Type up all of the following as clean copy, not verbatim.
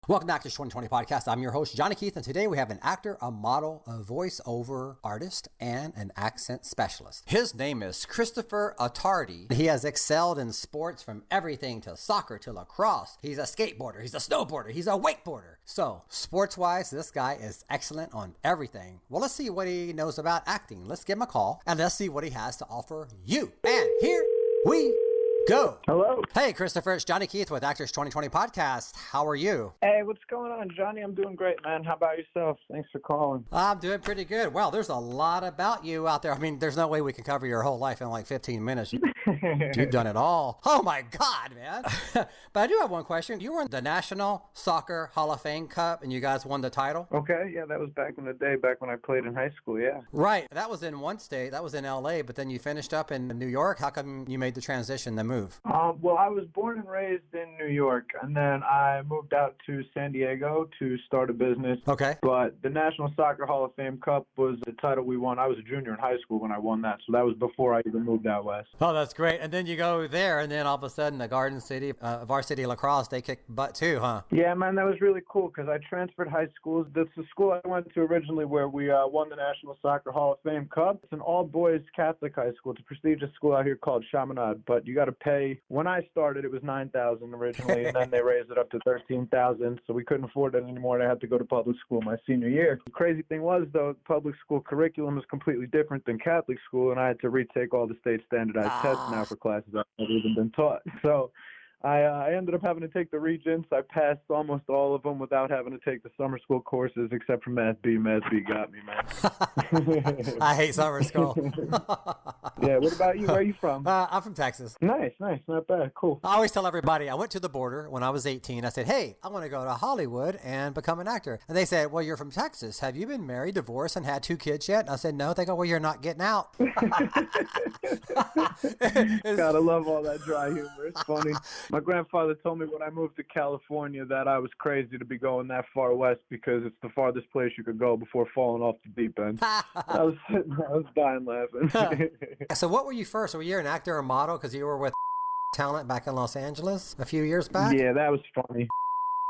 Welcome back to the 2020 podcast. I'm your host, Johnny Keith, and today we have an actor, a model, a voiceover artist, and an accent specialist. His name is Christopher Attardi. He has excelled in sports from everything to soccer to lacrosse. He's a skateboarder, he's a snowboarder, he's a wakeboarder. So, sports-wise, this guy is excellent on everything. Well, let's see what he knows about acting. Let's give him a call, and let's see what he has to offer you. And here we go. Hello. Hey, Christopher, it's Johnny Keith with Actors 2020 Podcast. How are you? Hey, what's going on, Johnny? I'm doing great, man. How about yourself? Thanks for calling. I'm doing pretty good. Well, there's a lot about you out there. I mean, there's no way we can cover your whole life in like 15 minutes. You've done it all. Oh, my God, man. But I do have one question. You were in the National Soccer Hall of Fame Cup, and you guys won the title? Okay, yeah, that was back in the day, back when I played in high school, yeah. Right. That was in one state. That was in L.A., but then you finished up in New York. How come you made the transition, the move? Well, I was born and raised in New York, and then I moved out to San Diego to start a business. Okay. But the National Soccer Hall of Fame Cup was the title we won. I was a junior in high school when I won that, so that was before I even moved out west. Oh, that's great. And then you go there, and then all of a sudden, the Garden City, Varsity Lacrosse, they kick butt too, huh? Yeah, man, that was really cool because I transferred high schools. That's the school I went to originally where we won the National Soccer Hall of Fame Cup. It's an all-boys Catholic high school. It's a prestigious school out here called Chaminade, but you got to pay. When I started, it was $9,000 originally, and then they raised it up to $13,000, so we couldn't afford it anymore, and I had to go to public school my senior year. The crazy thing was, though, public school curriculum is completely different than Catholic school, and I had to retake all the state standardized tests now for classes I've never even been taught. So I ended up having to take the Regents. I passed almost all of them without having to take the summer school courses, except for Math B. Math B got me, man. I hate summer school. Yeah, what about you? Where are you from? I'm from Texas. Nice, not bad, cool. I always tell everybody, I went to the border when I was 18. I said, hey, I want to go to Hollywood and become an actor. And they said, well, you're from Texas. Have you been married, divorced, and had 2 kids yet? And I said, no. They go, well, you're not getting out. Gotta love all that dry humor. It's funny. My grandfather told me when I moved to California that I was crazy to be going that far west because it's the farthest place you could go before falling off the deep end. I was dying laughing. So what were you first? Were you an actor or model because you were with Talent back in Los Angeles a few years back? Yeah, that was funny.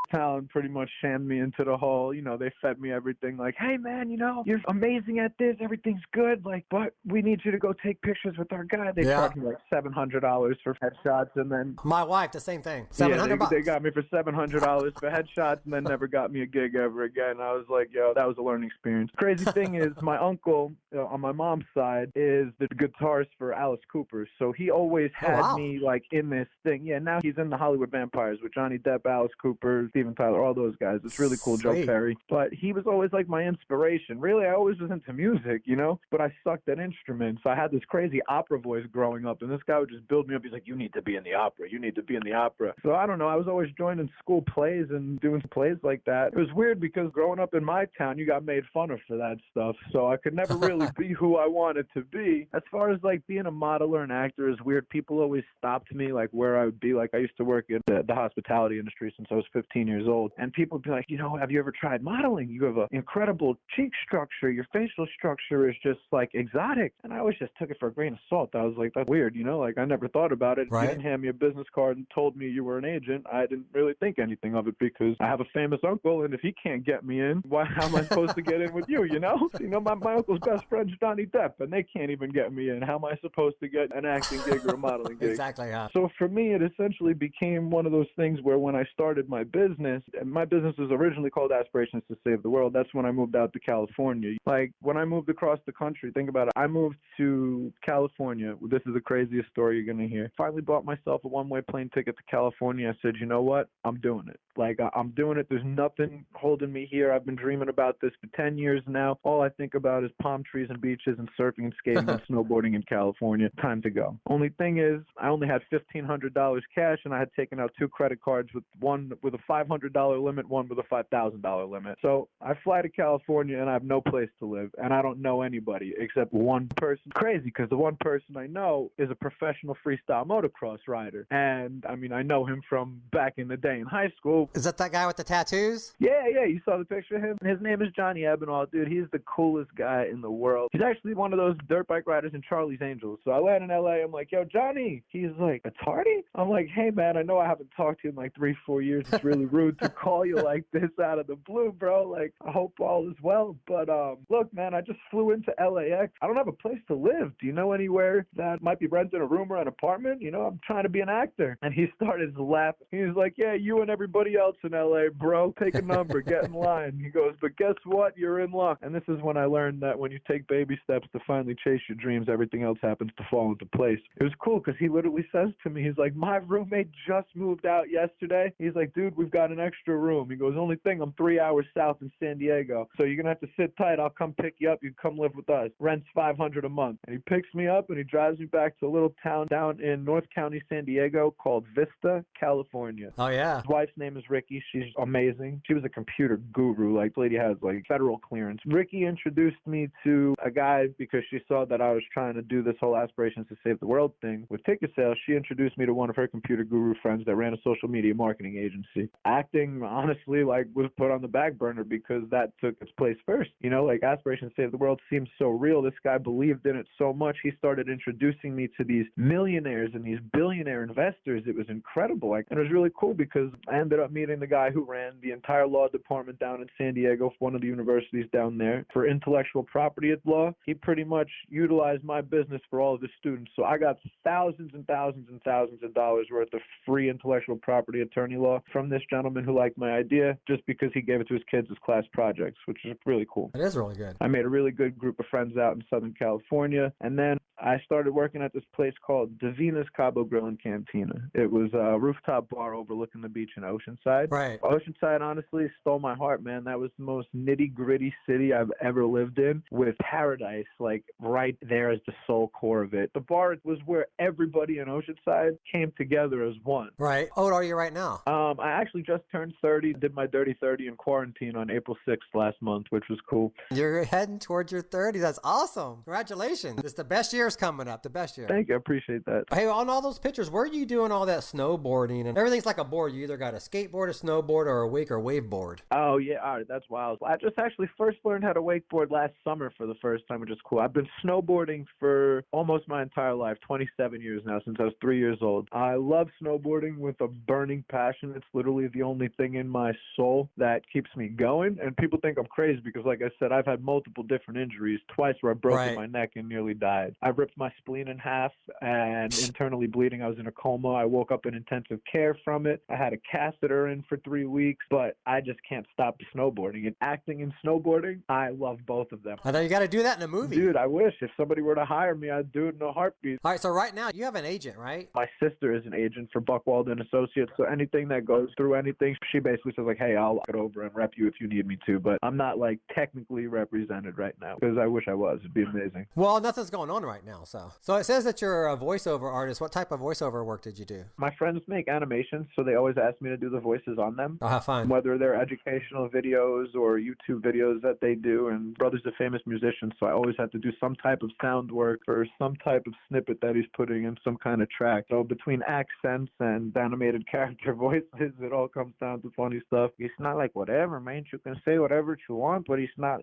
Talent pretty much shammed me into the whole, they fed me everything like, hey man, you're amazing at this, everything's good, but we need you to go take pictures with our guy. They charged me like $700 for headshots, and then my wife, the same thing. $700. They got me for $700 for headshots, and then never got me a gig ever again. I was like, yo, that was a learning experience. Crazy thing is, my uncle on my mom's side is the guitarist for Alice Cooper, so he always had me like in this thing. Yeah, now he's in the Hollywood Vampires with Johnny Depp, Alice Cooper, Steven Tyler, all those guys. It's really cool. Joe Perry. But he was always like my inspiration. Really, I always was into music, but I sucked at instruments. I had this crazy opera voice growing up, and this guy would just build me up. He's like, you need to be in the opera. You need to be in the opera. So I don't know. I was always joining school plays and doing plays like that. It was weird because growing up in my town, you got made fun of for that stuff. So I could never really be who I wanted to be. As far as like being a model or an actor is weird. People always stopped me like where I would be. Like I used to work in the hospitality industry since I was 15 years old. And people would be like, have you ever tried modeling? You have an incredible cheek structure. Your facial structure is just like exotic. And I always just took it for a grain of salt. I was like, that's weird, like I never thought about it. Right. You didn't hand me a business card and told me you were an agent. I didn't really think anything of it because I have a famous uncle, and if he can't get me in, how am I supposed to get in with you, my uncle's best friend's Johnny Depp, and they can't even get me in. How am I supposed to get an acting gig or a modeling gig? Exactly, huh? So for me, it essentially became one of those things where when I started my business was originally called Aspirations to Save the World. That's when I moved out to California. Like when I moved across the country, think about it. I moved to California. This is the craziest story you're going to hear. Finally bought myself a one-way plane ticket to California. I said, you know what? I'm doing it. Like I'm doing it. There's nothing holding me here. I've been dreaming about this for 10 years now. All I think about is palm trees and beaches and surfing and skating and snowboarding in California. Time to go. Only thing is, I only had $1,500 cash, and I had taken out 2 credit cards, one with a $500 limit, one with a $5,000 limit. So I fly to California, and I have no place to live, and I don't know anybody except one person. Crazy, because the one person I know is a professional freestyle motocross rider, and I mean, I know him from back in the day in high school. Is that guy with the tattoos? Yeah, you saw the picture of him? His name is Johnny Ebenall, dude. He's the coolest guy in the world. He's actually one of those dirt bike riders in Charlie's Angels. So I land in LA, I'm like, yo, Johnny. He's like, Attardi? I'm like, hey, man, I know I haven't talked to you in like 3-4 years. It's really rude to call you like this out of the blue, bro. Like, I hope all is well. But look, man, I just flew into LAX. I don't have a place to live. Do you know anywhere that might be renting a room or an apartment? You know, I'm trying to be an actor. And he started laughing. He was like, yeah, you and everybody else in LA, bro. Take a number, get in line. He goes, but guess what? You're in luck. And this is when I learned that when you take baby steps to finally chase your dreams, everything else happens to fall into place. It was cool because he literally says to me, he's like, my roommate just moved out yesterday. He's like, dude, we've got an extra room. He goes, only thing, I'm 3 hours south in San Diego. So you're going to have to sit tight. I'll come pick you up. You come live with us. Rent's $500 a month. And he picks me up and he drives me back to a little town down in North County, San Diego called Vista, California. Oh, yeah. His wife's name is Ricky. She's amazing. She was a computer guru. Like, the lady has like federal clearance. Ricky introduced me to a guy because she saw that I was trying to do this whole aspirations to save the world thing with ticket sales. She introduced me to one of her computer guru friends that ran a social media marketing agency. Acting, honestly, like, was put on the back burner because that took its place first. You know, like, aspirations to save the world seems so real. This guy believed in it so much. He started introducing me to these millionaires and these billionaire investors. It was incredible. Like, and it was really cool because I ended up meeting the guy who ran the entire law department down in San Diego for one of the universities down there for intellectual property at law. He pretty much utilized my business for all of his students. So I got thousands and thousands and thousands of dollars worth of free intellectual property attorney law from this gentleman who liked my idea just because he gave it to his kids as class projects, which is really cool. It is really good. I made a really good group of friends out in Southern California. And then I started working at this place called Davina's Cabo Grill and Cantina. It was a rooftop bar overlooking the beach in Oceanside. Right. Oceanside, honestly, stole my heart, man. That was the most nitty-gritty city I've ever lived in, with paradise, like, right there as the sole core of it. The bar was where everybody in Oceanside came together as one. Right. How old are you right now? I actually just turned 30, did my dirty 30 in quarantine on April 6th last month, which was cool. You're heading towards your 30s. That's awesome. Congratulations. It's the best year's coming up, the best year. Thank you. I appreciate that. Hey, on all those pictures, where are you doing all that snowboarding? And everything's like a board. You either got a skateboard, a snowboard, or a wake or wave board. Oh, yeah. All right. That's wild. I just actually first learned how to wakeboard last summer for the first time, which is cool. I've been snowboarding for almost my entire life, 27 years now, since I was 3 years old. I love snowboarding with a burning passion. It's literally the only thing in my soul that keeps me going. And people think I'm crazy because, like I said, I've had multiple different injuries, twice where I've broken my neck and nearly died. I ripped my spleen in half and internally bleeding. I was in a coma. I woke up in intensive care from it. I had a catheter in for 3 weeks, but I just can't stop snowboarding. And acting and snowboarding, I love both of them. I know you got to do that in a movie. Dude, I wish. If somebody were to hire me, I'd do it in a heartbeat. All right, so right now you have an agent, right? My sister is an agent for Buckwald and Associates, so anything that goes through anything, she basically says, like, hey, I'll get over and rep you if you need me to, but I'm not, like, technically represented right now because I wish I was. It'd be amazing. Well, nothing's going on right now, so it says that you're a voiceover artist. What type of voiceover work did you do? My friends make animations, so they always ask me to do the voices on them. Oh, have fun. Whether they're educational videos or YouTube videos that they do, and brother's a famous musician, so I always have to do some type of sound work or some type of snippet that he's putting in some kind of track. So between accents and animated character voices, it all comes down to funny stuff. It's not like whatever, man. You can say whatever you want, but it's not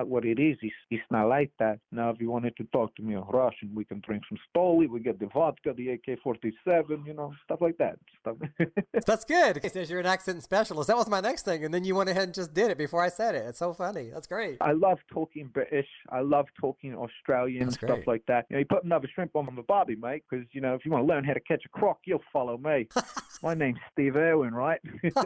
what it is. It's not like that. Now, if you wanted to talk to me in Russian, we can drink some Stoli, we get the vodka, the AK-47, you know, stuff like that. That's good. It says you're an accent specialist. That was my next thing, and then you went ahead and just did it before I said it. It's so funny. That's great. I love talking British. I love talking Australian, stuff like that. You know, you put another shrimp on the barbie, mate, because, you know, if you want to learn how to catch a croc, you'll follow me. My name's Steve Irwin, right?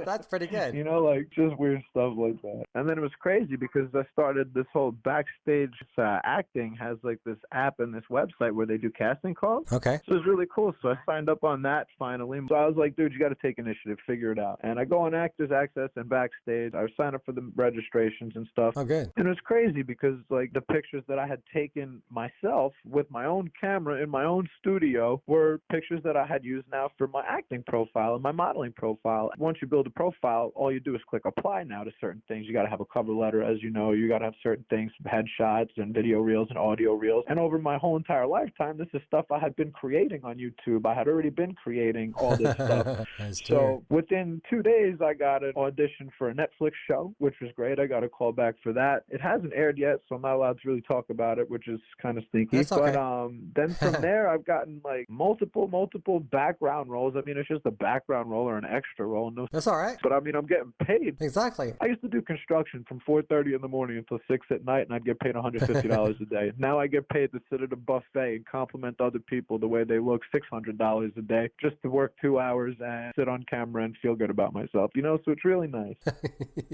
That's pretty good. You know, like, just weird stuff like that. And then it was crazy because I started this whole backstage acting has, like, this app and this website where they do casting calls. Okay. So it was really cool. So I signed up on that finally. So I was like, dude, you got to take initiative, figure it out. And I go on Actors Access and Backstage. I signed up for the registrations and stuff. Oh, good. And it was crazy because, like, the pictures that I had taken myself with my own camera in my own studio were pictures that I had used now for my acting profile and my modeling profile. Once you build a profile, all you do is click apply now to certain things. You got to have a cover letter, as you know. You got to have certain things, headshots and video reels and audio reels. And over my whole entire lifetime, this is stuff I had been creating on YouTube. I had already been creating all this stuff. So within 2 days, I got an audition for a Netflix show, which was great. I got a call back for that. It hasn't aired yet, so I'm not allowed to really talk about it, which is kind of sneaky. That's okay. But then from there, I've gotten like multiple background roles. I mean, it's just a background role or an extra role. know. That's all right. But I mean, I'm getting paid. Exactly. I used to do construction from 4:30 in the morning until 6 at night, and I'd get paid $150 a day. Now I get paid to sit at a buffet and compliment other people the way they look, $600 a day, just to work 2 hours and sit on camera and feel good about myself. You know, so it's really nice.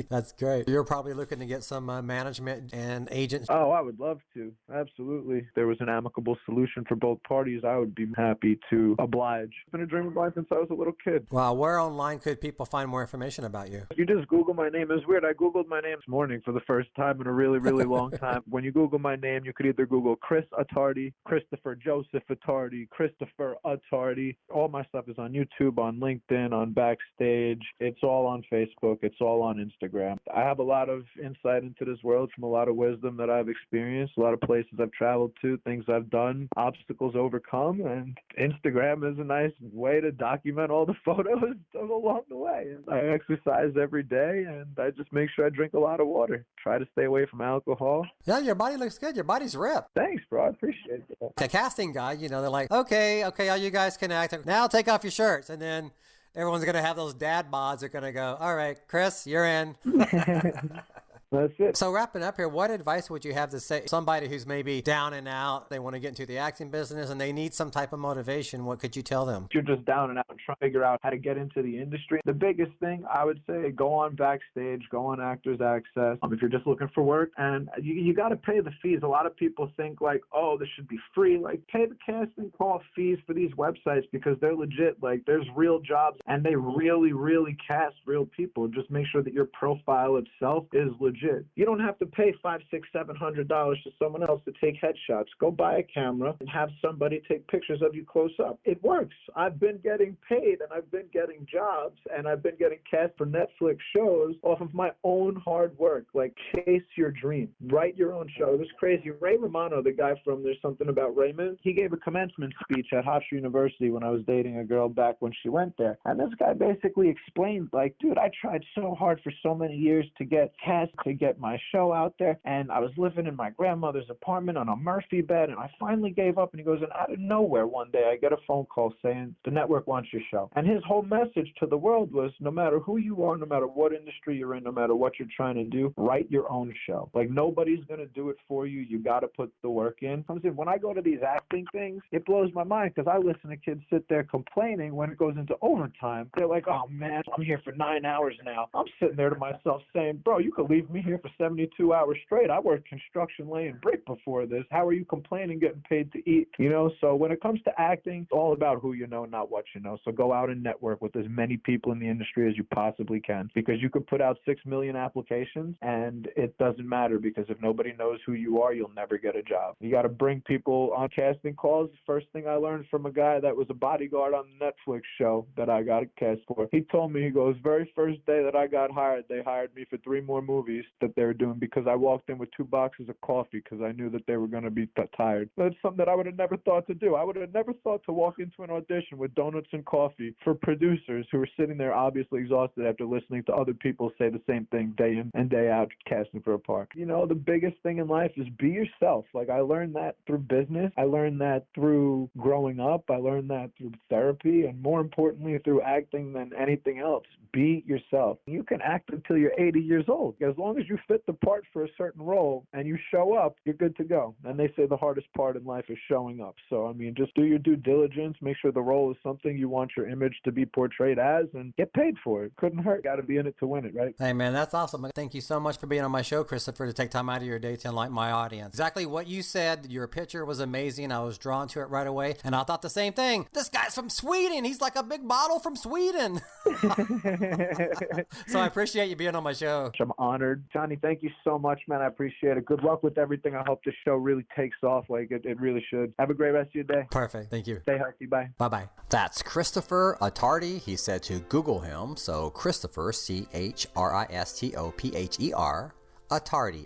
That's great. You're probably looking to get some management and agents. Oh, I would love to. Absolutely. If there was an amicable solution for both parties, I would be happy to oblige. It's been a dream of mine since I was a little kid. Wow. Where online could people find more information about you? If you just Google my name, it's weird. I Googled my name this morning for the first time in a really, really long time. When you Google my name, you could either Google Chris Attardi, Christopher Joseph Attardi, Christopher Attardi. All my stuff is on YouTube, on LinkedIn, on Backstage. It's all on Facebook. It's all on Instagram. I have a lot of insight into this world from a lot of wisdom that I've experienced, a lot of places I've traveled to, things I've done, obstacles overcome, and Instagram is a nice way to document all the photos along the way. I exercise every day, and I just make sure I drink a lot of water. Try to stay away from alcohol. Yeah, your body looks good. Your body's ripped. Thanks, bro. I appreciate that. The casting guy, you know, they're like, okay, all you guys can act. Now take off your shirts. And then everyone's going to have those dad bods. They're going to go, all right, Chris, you're in. That's it. So wrapping up here, what advice would you have to say somebody who's maybe down and out, they want to get into the acting business and they need some type of motivation? What could you tell them? If you're just down and out and trying to figure out how to get into the industry, the biggest thing I would say, go on Backstage, go on Actors Access. If you're just looking for work, and you got to pay the fees. A lot of people think like, oh, this should be free. Like, pay the casting call fees for these websites because they're legit. Like, there's real jobs and they really, really cast real people. Just make sure that your profile itself is legit. You don't have to pay $500, $600, $700 to someone else to take headshots. Go buy a camera and have somebody take pictures of you close up. It works. I've been getting paid and I've been getting jobs and I've been getting cast for Netflix shows off of my own hard work. Like, chase your dream. Write your own show. It was crazy. Ray Romano, the guy from There's Something About Raymond, he gave a commencement speech at Hofstra University when I was dating a girl back when she went there. And this guy basically explained, like, dude, I tried so hard for so many years to get cast, to get my show out there, and I was living in my grandmother's apartment on a Murphy bed, and I finally gave up. And he goes, and out of nowhere one day I get a phone call saying the network wants your show. And his whole message to the world was, no matter who you are, no matter what industry you're in, no matter what you're trying to do, write your own show. Like, nobody's going to do it for you. You got to put the work in. When I go to these acting things, it blows my mind because I listen to kids sit there complaining when it goes into overtime. They're like, oh man, I'm here for 9 hours now. I'm sitting there to myself saying, bro, you could leave me here for 72 hours straight. I worked construction laying brick before this. How are you complaining getting paid to eat? You know, so when it comes to acting, it's all about who you know, not what you know. So go out and network with as many people in the industry as you possibly can, because you could put out 6 million applications and it doesn't matter, because if nobody knows who you are, you'll never get a job. You got to bring people on casting calls. The first thing I learned from a guy that was a bodyguard on the Netflix show that I got cast for, he told me, he goes, very first day that I got hired, they hired me for 3 more movies that they were doing because I walked in with 2 boxes of coffee because I knew that they were going to be tired. That's something that I would have never thought to do. I would have never thought to walk into an audition with donuts and coffee for producers who are sitting there obviously exhausted after listening to other people say the same thing day in and day out casting for a part. You know, the biggest thing in life is be yourself. Like, I learned that through business. I learned that through growing up. I learned that through therapy, and more importantly, through acting than anything else. Be yourself. You can act until you're 80 years old. As long as you fit the part for a certain role and you show up, you're good to go. And they say the hardest part in life is showing up. So, I mean, just do your due diligence. Make sure the role is something you want your image to be portrayed as, and get paid for it. Couldn't hurt. Got to be in it to win it, right? Hey, man, that's awesome. Thank you so much for being on my show, Christopher, to take time out of your day to enlighten my audience. Exactly what you said. Your picture was amazing. I was drawn to it right away. And I thought the same thing. This guy's from Sweden. He's like a big model from Sweden. So I appreciate you being on my show. I'm honored. Johnny, thank you so much, man. I appreciate it. Good luck with everything. I hope this show really takes off like it really should. Have a great rest of your day. Perfect. Thank you. Stay healthy. Bye. Bye-bye. That's Christopher Attardi. He said to Google him. So Christopher, Christopher, Attardi,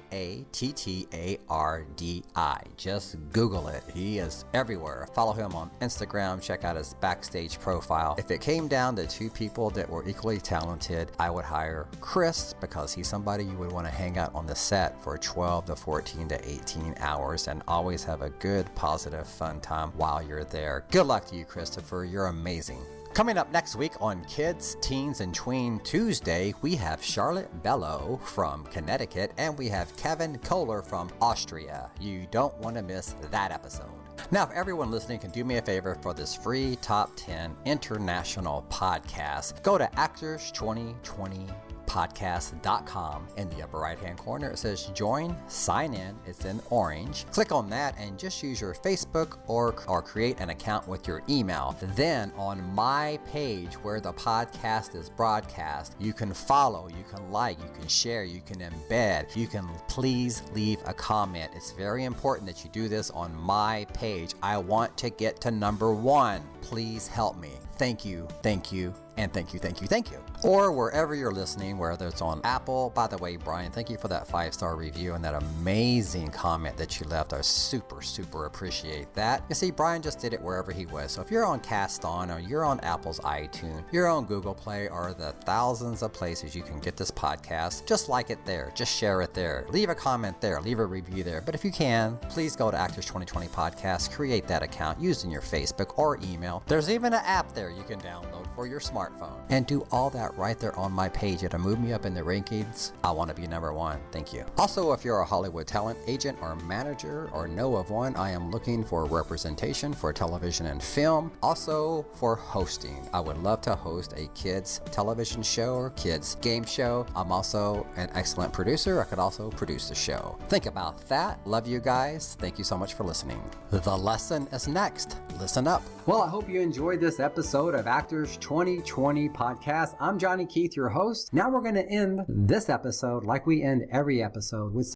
Attardi. Just Google it. He is everywhere. Follow him on Instagram. Check out his Backstage profile. If it came down to 2 people that were equally talented, I would hire Chris, because he's somebody you would want to hang out on the set for 12 to 14 to 18 hours and always have a good, positive, fun time while you're there. Good luck to you, Christopher. You're amazing. Coming up next week on Kids, Teens, and Tween Tuesday, we have Charlotte Bello from Connecticut and we have Kevin Kohler from Austria. You don't want to miss that episode. Now, if everyone listening can do me a favor for this free Top 10 International podcast, go to Actors2020podcast.com. In the upper right hand corner, it says join, sign in. It's in orange. Click on that and just use your Facebook or create an account with your email. Then on my page where the podcast is broadcast, you can follow, you can like, you can share, you can embed, you can please leave a comment. It's very important that you do this on my page. I want to get to number 1. Please help me. Thank you, thank you, and thank you, thank you, thank you. Or wherever you're listening, whether it's on Apple. By the way, Brian, thank you for that 5-star review and that amazing comment that you left. I super, super appreciate that. You see, Brian just did it wherever he was. So if you're on Cast On, or you're on Apple's iTunes, you're on Google Play, or the thousands of places you can get this podcast, just like it there. Just share it there. Leave a comment there. Leave a review there. But if you can, please go to Actors 2020 Podcast, create that account using your Facebook or email. There's even an app there you can download for your smartphone, and do all that right there on my page. It'll move me up in the rankings. I want to be number 1. Thank you. Also, if you're a Hollywood talent agent or manager or know of one, I am looking for representation for television and film. Also for hosting. I would love to host a kids television show or kids game show. I'm also an excellent producer. I could also produce the show. Think about that. Love you guys. Thank you so much for listening. The lesson is next. Listen up. Well, I hope you enjoyed this episode of Actors 2020 Podcast. I'm Johnny Keith, your host. Now we're going to end this episode like we end every episode with